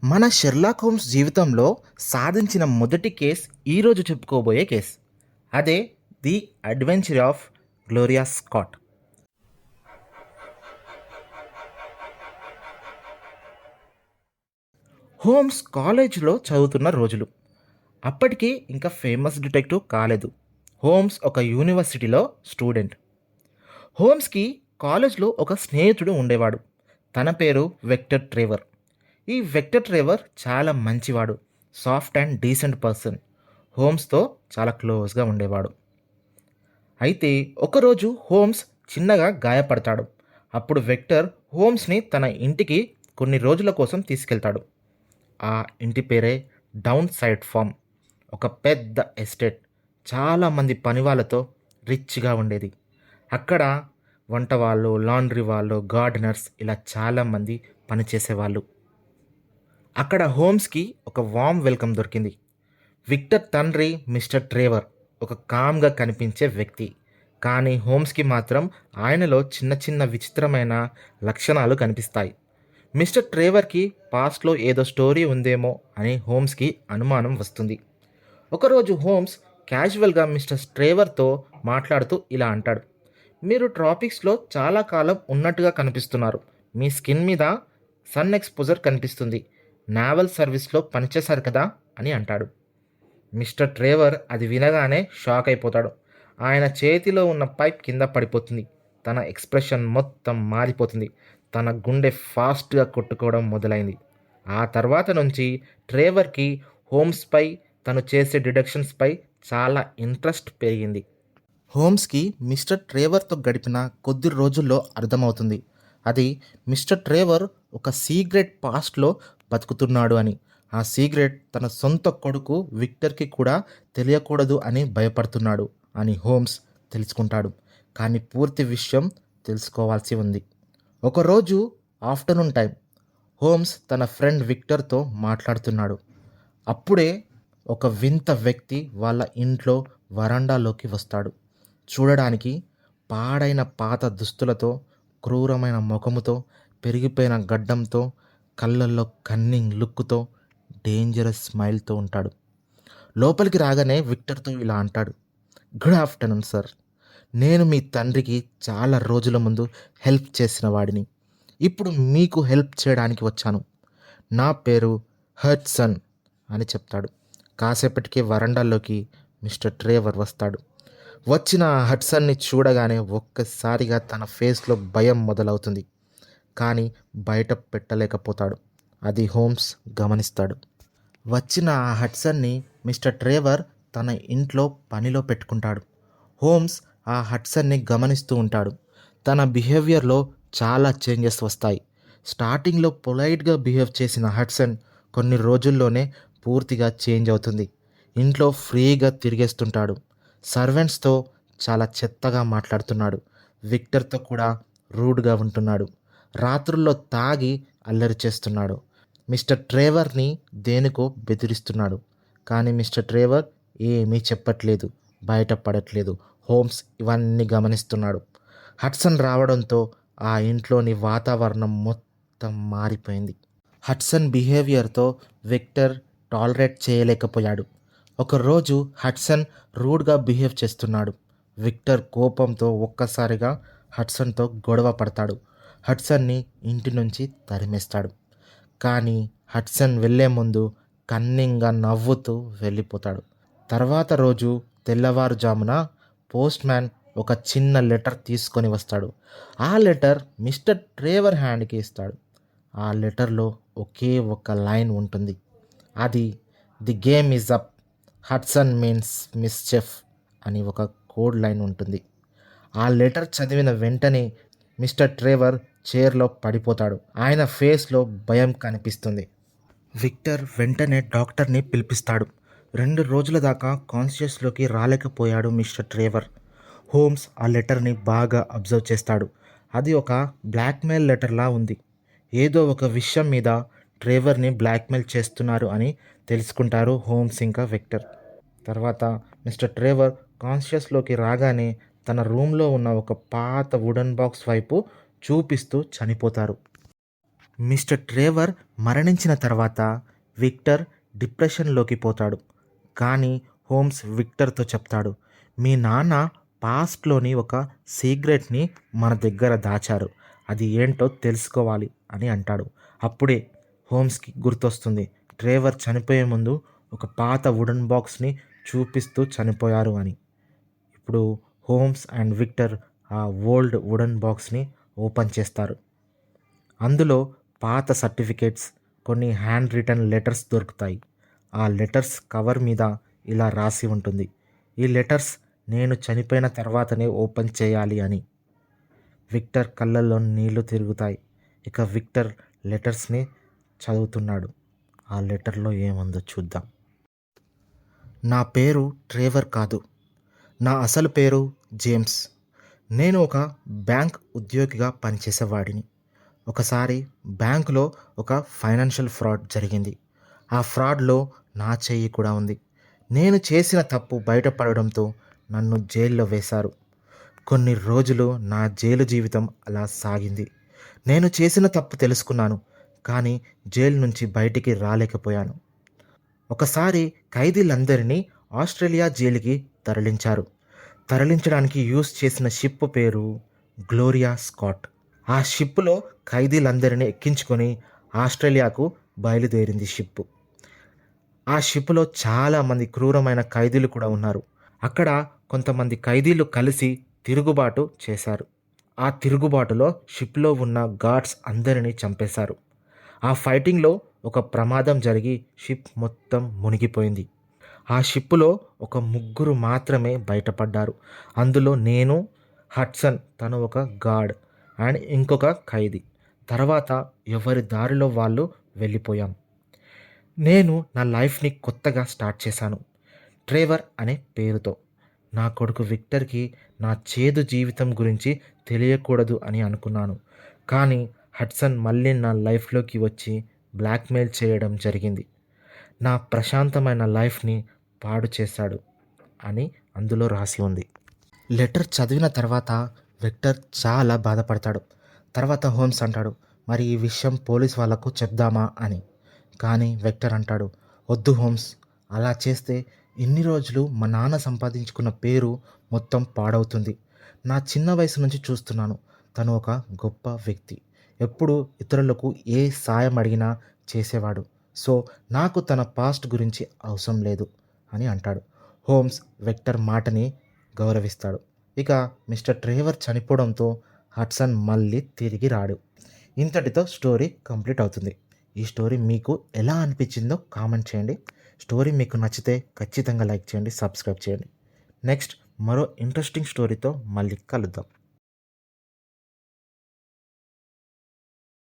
మన Sherlock Holmes జీవితంలో సాధించిన మొదటి కేస్ ఈరోజు చెప్పుకోబోయే కేస్. అదే the adventure of Gloria Scott. Homes కాలేజీలో చదువుతున్న రోజులు. అప్పటికి ఇంకా ఫేమస్ డిటెక్టివ్ కాలేదు. హోమ్స్ ఒక యూనివర్సిటీలో స్టూడెంట్. హోమ్స్కి కాలేజ్లో ఒక స్నేహితుడు ఉండేవాడు. తన పేరు వెక్టర్ ట్రేవర్. ఈ వెక్టర్ ట్రేవర్ చాలా మంచివాడు, సాఫ్ట్ అండ్ డీసెంట్ పర్సన్. హోమ్స్తో చాలా క్లోజ్గా ఉండేవాడు. అయితే ఒకరోజు హోమ్స్ చిన్నగా గాయపడతాడు. అప్పుడు వెక్టర్ హోమ్స్ని తన ఇంటికి కొన్ని రోజుల కోసం తీసుకెళ్తాడు. ఆ ఇంటి పేరే డౌన్ సైడ్ ఫామ్. ఒక పెద్ద ఎస్టేట్, చాలామంది పని వాళ్ళతో రిచ్గా ఉండేది. అక్కడ వంట వాళ్ళు, లాండ్రీ వాళ్ళు, గార్డెనర్స్, ఇలా చాలామంది పనిచేసేవాళ్ళు. అక్కడ హోమ్స్కి ఒక వామ్ వెల్కమ్ దొరికింది. విక్టర్ తండ్రి మిస్టర్ ట్రేవర్ ఒక కామ్గా కనిపించే వ్యక్తి. కానీ హోమ్స్కి మాత్రం ఆయనలో చిన్న చిన్న విచిత్రమైన లక్షణాలు కనిపిస్తాయి. మిస్టర్ ట్రేవర్కి పాస్ట్లో ఏదో స్టోరీ ఉందేమో అని హోమ్స్కి అనుమానం వస్తుంది. ఒకరోజు హోమ్స్ క్యాజువల్గా మిస్టర్ ట్రేవర్తో మాట్లాడుతూ ఇలా అంటాడు: మీరు ట్రాపిక్స్లో చాలా కాలం ఉన్నట్టుగా కనిపిస్తున్నారు. మీ స్కిన్ మీద సన్ ఎక్స్పోజర్ కనిపిస్తుంది. నావల్ సర్వీస్లో పనిచేశారు కదా అని అంటాడు. మిస్టర్ ట్రేవర్ అది వినగానే షాక్ అయిపోతాడు. ఆయన చేతిలో ఉన్న పైప్ కింద పడిపోతుంది. తన ఎక్స్ప్రెషన్ మొత్తం మారిపోతుంది. తన గుండె ఫాస్ట్గా కొట్టుకోవడం మొదలైంది. ఆ తర్వాత నుంచి ట్రేవర్కి హోమ్స్పై, తను చేసే డిడక్షన్స్పై చాలా ఇంట్రెస్ట్ పెరిగింది. హోమ్స్కి మిస్టర్ ట్రేవర్తో గడిపిన కొద్ది రోజుల్లో అర్థమవుతుంది అది మిస్టర్ ట్రేవర్ ఒక సీక్రెట్ పాస్ట్లో బతుకుతున్నాడు అని. ఆ సీక్రెట్ తన సొంత కొడుకు విక్టర్కి కూడా తెలియకూడదు అని భయపడుతున్నాడు అని హోమ్స్ తెలుసుకుంటాడు. కానీ పూర్తి విషయం తెలుసుకోవాల్సి ఉంది. ఒకరోజు ఆఫ్టర్నూన్ టైం హోమ్స్ తన ఫ్రెండ్ విక్టర్తో మాట్లాడుతున్నాడు. అప్పుడే ఒక వింత వ్యక్తి వాళ్ళ ఇంట్లో వరండాలోకి వస్తాడు. చూడడానికి పాడైన పాత దుస్తులతో, క్రూరమైన ముఖముతో, పెరిగిపోయిన గడ్డంతో, కళ్ళల్లో కన్నింగ్ లుక్తో, డేంజరస్ స్మైల్తో ఉంటాడు. లోపలికి రాగానే విక్టర్తో ఇలా అంటాడు: గుడ్ ఆఫ్టర్నూన్ సార్. నేను మీ తండ్రికి చాలా రోజుల ముందు హెల్ప్ చేసిన వాడిని. ఇప్పుడు మీకు హెల్ప్ చేయడానికి వచ్చాను. నా పేరు హడ్సన్ అని చెప్తాడు. కాసేపటికి వరండాలోకి మిస్టర్ ట్రేవర్ వస్తాడు. వచ్చిన హడ్సన్ని చూడగానే ఒక్కసారిగా తన ఫేస్లో భయం మొదలవుతుంది. కానీ బయట పెట్టలేకపోతాడు. అది హోమ్స్ గమనిస్తాడు. వచ్చిన ఆ హడ్సన్ని మిస్టర్ ట్రేవర్ తన ఇంట్లో పనిలో పెట్టుకుంటాడు. హోమ్స్ ఆ హడ్సన్ని గమనిస్తూ ఉంటాడు. తన బిహేవియర్లో చాలా చేంజెస్ వస్తాయి. స్టార్టింగ్లో పొలైట్గా బిహేవ్ చేసిన హడ్సన్ కొన్ని రోజుల్లోనే పూర్తిగా చేంజ్ అవుతుంది. ఇంట్లో ఫ్రీగా తిరిగేస్తుంటాడు. సర్వెంట్స్తో చాలా చెత్తగా మాట్లాడుతున్నాడు. విక్టర్తో కూడా రూడ్గా ఉంటున్నాడు. రాత్రుల్లో తాగి అల్లరి చేస్తున్నాడు. మిస్టర్ ట్రేవర్ని దేనికో బెదిరిస్తున్నాడు. కానీ మిస్టర్ ట్రేవర్ ఏమీ చెప్పట్లేదు, బయటపడట్లేదు. హోమ్స్ ఇవన్నీ గమనిస్తున్నాడు. హడ్సన్ రావడంతో ఆ ఇంట్లోని వాతావరణం మొత్తం మారిపోయింది. హడ్సన్ బిహేవియర్తో విక్టర్ టాలరేట్ చేయలేకపోయాడు. ఒకరోజు హడ్సన్ రూడ్గా బిహేవ్ చేస్తున్నాడు. విక్టర్ కోపంతో ఒక్కసారిగా హడ్సన్తో గొడవ పడతాడు. హడ్సన్ని ఇంటి నుంచి తరిమేస్తాడు. కానీ హడ్సన్ వెళ్ళే ముందు కన్నింగ్గా నవ్వుతూ వెళ్ళిపోతాడు. తర్వాత రోజు తెల్లవారుజామున పోస్ట్ మ్యాన్ ఒక చిన్న లెటర్ తీసుకొని వస్తాడు. ఆ లెటర్ మిస్టర్ ట్రేవర్ హ్యాండ్కి ఇస్తాడు. ఆ లెటర్లో ఒకే ఒక లైన్ ఉంటుంది. అది the game is up, Hudson means mischief అని ఒక కోడ్ లైన్ ఉంటుంది. ఆ లెటర్ చదివిన వెంటనే మిస్టర్ ట్రేవర్ చైర్లో పడిపోతాడు. ఆయన ఫేస్లో భయం కనిపిస్తుంది. విక్టర్ వెంటనే డాక్టర్ని పిలిపిస్తాడు. 2 రోజుల దాకా కాన్షియస్లోకి రాలేకపోయాడు మిస్టర్ ట్రేవర్. హోమ్స్ ఆ లెటర్ని బాగా అబ్జర్వ్ చేస్తాడు. అది ఒక బ్లాక్మెయిల్ లెటర్లా ఉంది. ఏదో ఒక విషయం మీద ట్రేవర్ని బ్లాక్మెయిల్ చేస్తున్నారు అని తెలుసుకుంటారు హోమ్స్ ఇంకా విక్టర్. తర్వాత మిస్టర్ ట్రేవర్ కాన్షియస్లోకి రాగానే తన రూమ్లో ఉన్న ఒక పాత వుడెన్ బాక్స్ వైపు చూపిస్తూ చనిపోతారు. మిస్టర్ ట్రేవర్ మరణించిన తర్వాత విక్టర్ డిప్రెషన్లోకి పోతాడు. కానీ హోమ్స్ విక్టర్తో చెప్తాడు, మీ నాన్న పాస్ట్లోని ఒక సీక్రెట్ని మన దగ్గర దాచారు, అది ఏంటో తెలుసుకోవాలి అని అంటాడు. అప్పుడే హోమ్స్కి గుర్తొస్తుంది, ట్రేవర్ చనిపోయే ముందు ఒక పాత వుడెన్ బాక్స్ని చూపిస్తూ చనిపోయారు అని. ఇప్పుడు హోమ్స్ అండ్ విక్టర్ ఆ ఓల్డ్ వుడెన్ బాక్స్ని ఓపెన్ చేస్తారు. అందులో పాత సర్టిఫికేట్స్, కొన్ని హ్యాండ్ రిటన్ లెటర్స్ దొరుకుతాయి. ఆ లెటర్స్ కవర్ మీద ఇలా రాసి ఉంటుంది, ఈ లెటర్స్ నేను చనిపోయిన తర్వాతనే ఓపెన్ చేయాలి అని. విక్టర్ కళ్ళల్లో నీళ్లు తిరుగుతాయి. ఇక విక్టర్ లెటర్స్ని చదువుతున్నాడు. ఆ లెటర్లో ఏముందో చూద్దాం. నా పేరు ట్రేవర్ కాదు, నా అసలు పేరు జేమ్స్. నేను ఒక బ్యాంక్ ఉద్యోగిగా పనిచేసేవాడిని. ఒకసారి బ్యాంకులో ఒక ఫైనాన్షియల్ ఫ్రాడ్ జరిగింది. ఆ ఫ్రాడ్లో నా చెయ్యి కూడా ఉంది. నేను చేసిన తప్పు బయటపడడంతో నన్ను జైల్లో వేశారు. కొన్ని రోజులు నా జైలు జీవితం అలా సాగింది. నేను చేసిన తప్పు తెలుసుకున్నాను, కానీ జైలు నుంచి బయటికి రాలేకపోయాను. ఒకసారి ఖైదీలందరినీ ఆస్ట్రేలియా జైలుకి తరలించారు. తరలించడానికి యూజ్ చేసిన షిప్ పేరు గ్లోరియా స్కాట్. ఆ షిప్లో ఖైదీలందరినీ ఎక్కించుకొని ఆస్ట్రేలియాకు బయలుదేరింది షిప్. ఆ షిప్లో చాలామంది క్రూరమైన ఖైదీలు కూడా ఉన్నారు. అక్కడ కొంతమంది ఖైదీలు కలిసి తిరుగుబాటు చేశారు. ఆ తిరుగుబాటులో షిప్లో ఉన్న గార్డ్స్ అందరినీ చంపేశారు. ఆ ఫైటింగ్లో ఒక ప్రమాదం జరిగి షిప్ మొత్తం మునిగిపోయింది. ఆ షిప్పులో ఒక ముగ్గురు మాత్రమే బయటపడ్డారు. అందులో నేను, హడ్సన్, తను ఒక గార్డ్, అండ్ ఇంకొక ఖైదీ. తర్వాత ఎవరి దారిలో వాళ్ళు వెళ్ళిపోయాం. నేను నా లైఫ్ని కొత్తగా స్టార్ట్ చేశాను, ట్రేవర్ అనే పేరుతో. నా కొడుకు విక్టర్కి నా చేదు జీవితం గురించి తెలియకూడదు అని అనుకున్నాను. కానీ హడ్సన్ మళ్ళీ నా లైఫ్లోకి వచ్చి బ్లాక్మెయిల్ చేయడం జరిగింది. నా ప్రశాంతమైన లైఫ్ని పాడు చేశాడు అని అందులో రాసి ఉంది. లెటర్ చదివిన తర్వాత విక్టర్ చాలా బాధపడతాడు. తర్వాత హోమ్స్ అంటాడు, మరి ఈ విషయం పోలీస్ వాళ్ళకు చెప్దామా అని. కానీ విక్టర్ అంటాడు, వద్దు హోమ్స్, అలా చేస్తే ఇన్ని రోజులు మా నాన్న సంపాదించుకున్న పేరు మొత్తం పాడవుతుంది. నా చిన్న వయసు నుంచి చూస్తున్నాను, తను ఒక గొప్ప వ్యక్తి, ఎప్పుడు ఇతరులకు ఏ సాయం అడిగినా చేసేవాడు. సో నాకు తన పాస్ట్ గురించి అవసరం లేదు అని అంటాడు. హోమ్స్ విక్టర్ మాటని గౌరవిస్తాడు. ఇక మిస్టర్ ట్రేవర్ చనిపోవడంతో హడ్సన్ మళ్ళీ తిరిగి రాడు. ఇంతటితో స్టోరీ కంప్లీట్ అవుతుంది. ఈ స్టోరీ మీకు ఎలా అనిపించిందో కామెంట్ చేయండి. స్టోరీ మీకు నచ్చితే ఖచ్చితంగా లైక్ చేయండి, సబ్స్క్రైబ్ చేయండి. నెక్స్ట్ మరో ఇంట్రెస్టింగ్ స్టోరీతో మళ్ళీ కలుద్దాం.